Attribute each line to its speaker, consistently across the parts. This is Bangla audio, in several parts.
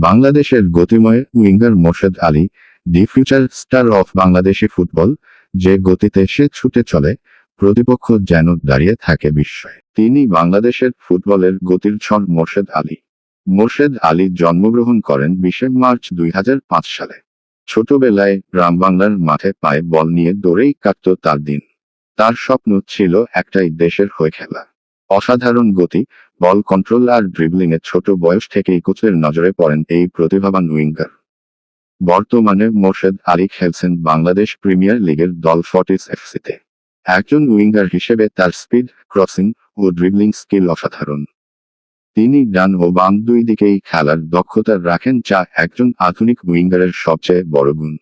Speaker 1: বাংলাদেশের গতিময় winger Morshed Ali, the future star of Bangladeshi football. যে গতিতে সে ছুটে চলে, প্রতিপক্ষ যেন দাঁড়িয়ে থাকে বিস্ময়ে। তিনি বাংলাদেশের ফুটবলের গতির ঝড় মোর্শেদ আলী। মোর্শেদ আলী জন্মগ্রহণ করেন 20 মার্চ 2005 সালে। ছোটবেলায় গ্রাম বাংলার মাঠে পায়ে বল নিয়ে দৌড়েই কাটত তার দিন। তার স্বপ্ন ছিল একটাই, দেশের হয়ে খেলা। অসাধারণ গতি, বল কন্ট্রোল আর ড্রিবলিংয়ে ছোট বয়স থেকেই কোচের নজরে পড়েন এই প্রতিভাবান উইঙ্গার। বর্তমানে মোর্শেদ আলী খেলছেন বাংলাদেশ প্রিমিয়ার লিগের দল ফর্টিস এফসিতে। একজন উইঙ্গার হিসেবে তার স্পিড, ক্রসিং ও ড্রিবলিং স্কিল অসাধারণ। তিনি ডান ও বাম দুই দিকেই খেলার দক্ষতা রাখেন, যা একজন আধুনিক উইঙ্গারের সবচেয়ে বড় গুণ।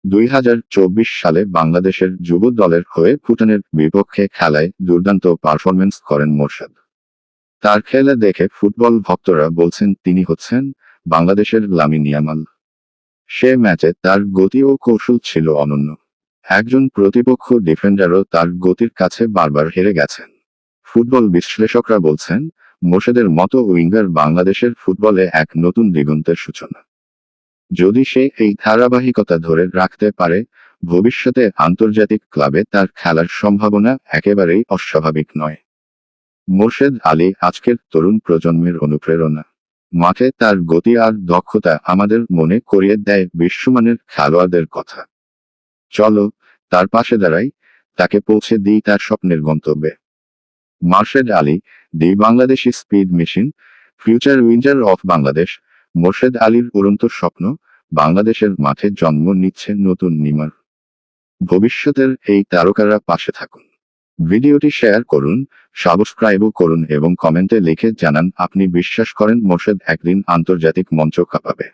Speaker 1: 2024 সালে বাংলাদেশের যুব দলের হয়ে ভুটানের বিপক্ষে খেলায় দুর্দান্ত পারফরম্যান্স করেন মোর্শেদ। তার খেলা দেখে ফুটবল ভক্তরা বলছেন তিনি হচ্ছেন বাংলাদেশের লামিন ইয়ামাল। সে ম্যাচে তার গতি ও কৌশল ছিল অনন্য। একজন প্রতিপক্ষ ডিফেন্ডারও তার গতির কাছে বারবার হেরে গেছেন। ফুটবল বিশ্লেষকরা বলছেন, মোর্শেদের মতো উইঙ্গার বাংলাদেশের ফুটবলে এক নতুন দিগন্তের সূচনা। যদি সে এই ধারাবাহিকতা ধরে রাখতে পারে, ভবিষ্যতে আন্তর্জাতিক ক্লাবে তার খেলার সম্ভাবনা একেবারেই অস্বাভাবিক নয়। মোর্শেদ আলী আজকের তরুণ প্রজন্মের অনুপ্রেরণা। মাঠে তার গতি আর দক্ষতা আমাদের মনে করিয়ে দেয় বিশ্বমানের খেলোয়াড়দের কথা। চলো তার পাশে দাঁড়াই, তাকে পৌঁছে দিই তার স্বপ্নের গন্তব্যে। Morshed Ali, the Bangladeshi speed machine, future winger of Bangladesh. Morshed আলীর উড়ন্ত স্বপ্ন, বাংলাদেশের মাঠে জন্ম নিচ্ছে নতুন নিমার। ভবিষ্যতের এই তারকারা পাশে থাকুন। ভিডিওটি শেয়ার করুন, সাবস্ক্রাইবও করুন এবং কমেন্টে লিখে জানান আপনি বিশ্বাস করেন মোর্শেদ একদিন আন্তর্জাতিক মঞ্চ কাঁপাবে।